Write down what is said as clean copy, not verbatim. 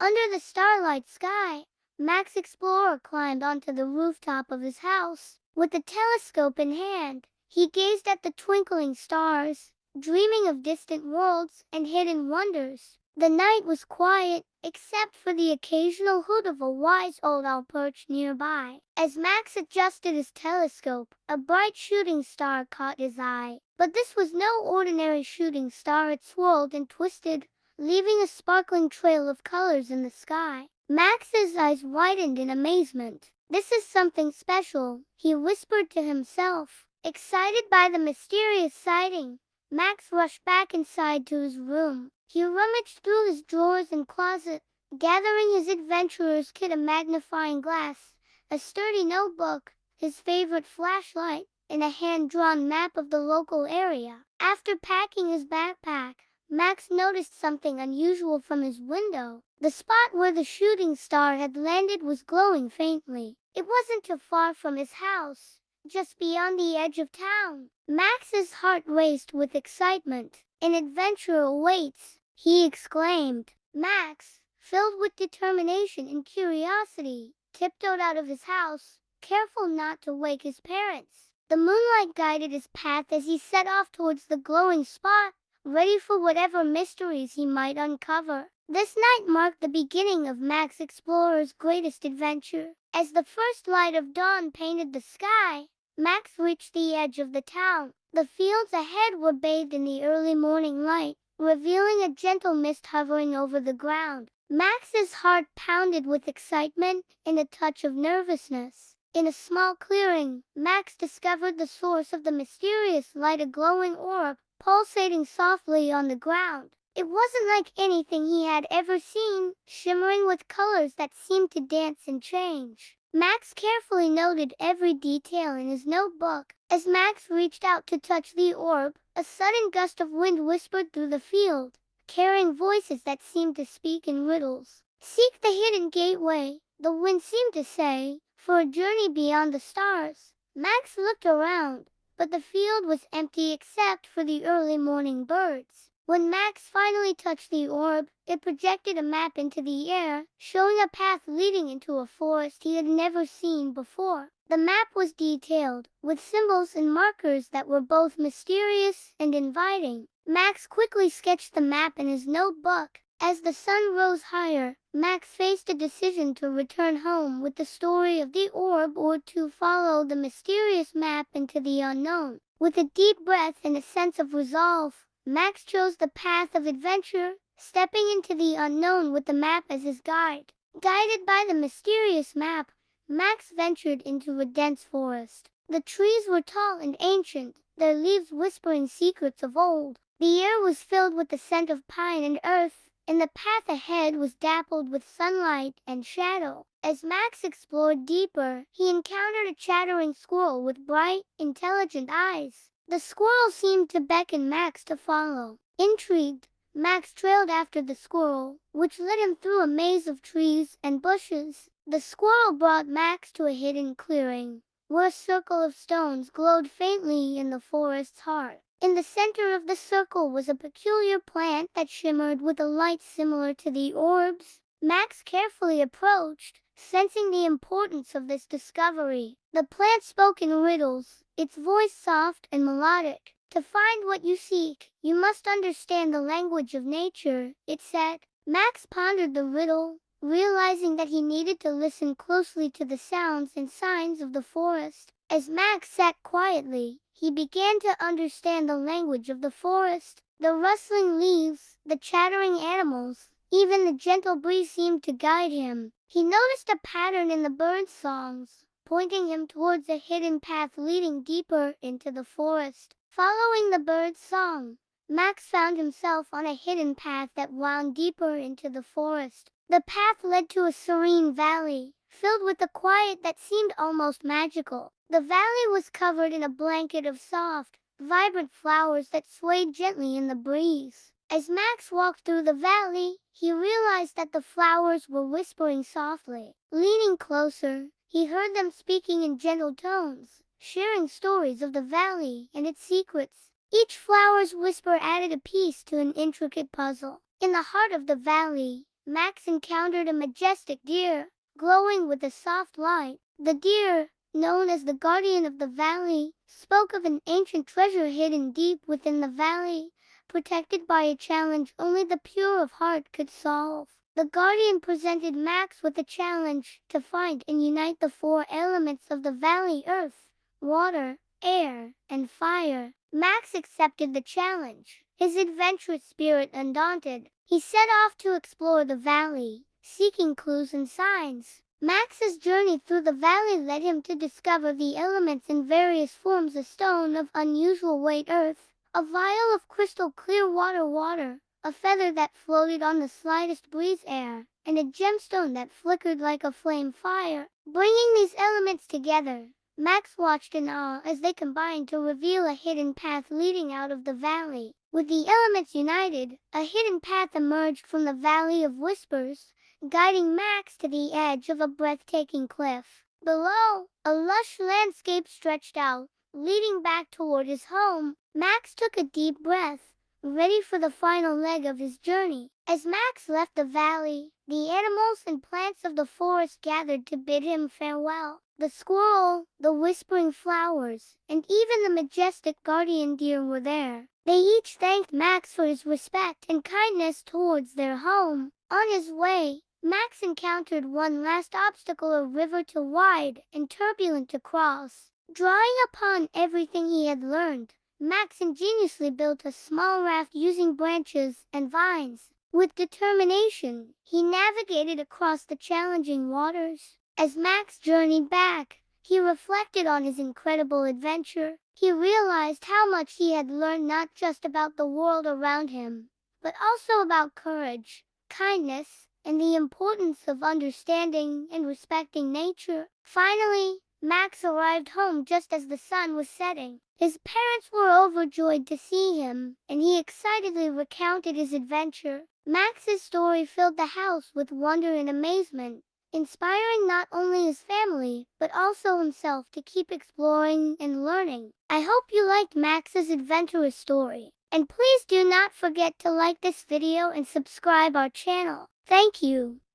Under the starlight sky, Max Explorer climbed onto the rooftop of his house. With a telescope in hand, he gazed at the twinkling stars, dreaming of distant worlds and hidden wonders. The night was quiet, except for the occasional hoot of a wise old owl perched nearby. As Max adjusted his telescope, a bright shooting star caught his eye. But this was no ordinary shooting star. It swirled and twisted, leaving a sparkling trail of colors in the sky. Max's eyes widened in amazement. "This is something special," he whispered to himself. Excited by the mysterious sighting, Max rushed back inside to his room. He rummaged through his drawers and closet, gathering his adventurer's kit, a magnifying glass, a sturdy notebook, his favorite flashlight, and a hand-drawn map of the local area. After packing his backpack, Max noticed something unusual from his window. The spot where the shooting star had landed was glowing faintly. It wasn't too far from his house, just beyond the edge of town. Max's heart raced with excitement. "An adventure awaits," he exclaimed. Max, filled with determination and curiosity, tiptoed out of his house, careful not to wake his parents. The moonlight guided his path as he set off towards the glowing spot, ready for whatever mysteries he might uncover. This night marked the beginning of Max Explorer's greatest adventure. As the first light of dawn painted the sky, Max reached the edge of the town. The fields ahead were bathed in the early morning light, revealing a gentle mist hovering over the ground. Max's heart pounded with excitement and a touch of nervousness. In a small clearing, Max discovered the source of the mysterious light, a glowing orb, pulsating softly on the ground. It wasn't like anything he had ever seen, shimmering with colors that seemed to dance and change. Max carefully noted every detail in his notebook. As Max reached out to touch the orb, a sudden gust of wind whispered through the field, carrying voices that seemed to speak in riddles. "Seek the hidden gateway," the wind seemed to say, "for a journey beyond the stars." Max looked around, but the field was empty except for the early morning birds. When Max finally touched the orb, it projected a map into the air, showing a path leading into a forest he had never seen before. The map was detailed, with symbols and markers that were both mysterious and inviting. Max quickly sketched the map in his notebook. As the sun rose higher, Max faced a decision: to return home with the story of the orb or to follow the mysterious map into the unknown. With a deep breath and a sense of resolve, Max chose the path of adventure, stepping into the unknown with the map as his guide. Guided by the mysterious map, Max ventured into a dense forest. The trees were tall and ancient, their leaves whispering secrets of old. The air was filled with the scent of pine and earth, and the path ahead was dappled with sunlight and shadow. As Max explored deeper, he encountered a chattering squirrel with bright, intelligent eyes. The squirrel seemed to beckon Max to follow. Intrigued, Max trailed after the squirrel, which led him through a maze of trees and bushes. The squirrel brought Max to a hidden clearing, where a circle of stones glowed faintly in the forest's heart. In the center of the circle was a peculiar plant that shimmered with a light similar to the orb's. Max carefully approached, sensing the importance of this discovery. The plant spoke in riddles, its voice soft and melodic. "To find what you seek, you must understand the language of nature," it said. Max pondered the riddle, realizing that he needed to listen closely to the sounds and signs of the forest. As Max sat quietly, he began to understand the language of the forest. The rustling leaves, the chattering animals, even the gentle breeze seemed to guide him. He noticed a pattern in the birds' songs, pointing him towards a hidden path leading deeper into the forest. Following the bird's song, Max found himself on a hidden path that wound deeper into the forest. The path led to a serene valley, filled with a quiet that seemed almost magical. The valley was covered in a blanket of soft, vibrant flowers that swayed gently in the breeze. As Max walked through the valley, he realized that the flowers were whispering softly. Leaning closer, he heard them speaking in gentle tones, sharing stories of the valley and its secrets. Each flower's whisper added a piece to an intricate puzzle. In the heart of the valley, Max encountered a majestic deer, glowing with a soft light. The deer, known as the guardian of the valley, spoke of an ancient treasure hidden deep within the valley, protected by a challenge only the pure of heart could solve. The guardian presented Max with a challenge to find and unite the four elements of the valley: earth, water, air, and fire. Max accepted the challenge. His adventurous spirit undaunted, he set off to explore the valley, seeking clues and signs. Max's journey through the valley led him to discover the elements in various forms: a stone of unusual weight, earth; a vial of crystal clear water; a feather that floated on the slightest breeze, air; and a gemstone that flickered like a flame, fire. Bringing these elements together, Max watched in awe as they combined to reveal a hidden path leading out of the valley. With the elements united, a hidden path emerged from the Valley of Whispers, guiding Max to the edge of a breathtaking cliff. Below, a lush landscape stretched out, leading back toward his home. Max took a deep breath, ready for the final leg of his journey. As Max left the valley, the animals and plants of the forest gathered to bid him farewell. The squirrel, the whispering flowers, and even the majestic guardian deer were there. They each thanked Max for his respect and kindness towards their home. On his way, Max encountered one last obstacle: a river too wide and turbulent to cross. Drawing upon everything he had learned, Max ingeniously built a small raft using branches and vines. With determination, he navigated across the challenging waters. As Max journeyed back, he reflected on his incredible adventure. He realized how much he had learned, not just about the world around him, but also about courage, kindness, and the importance of understanding and respecting nature. Finally, Max arrived home just as the sun was setting. His parents were overjoyed to see him, and he excitedly recounted his adventure. Max's story filled the house with wonder and amazement, inspiring not only his family, but also himself to keep exploring and learning. I hope you liked Max's adventurous story, and please do not forget to like this video and subscribe our channel. Thank you.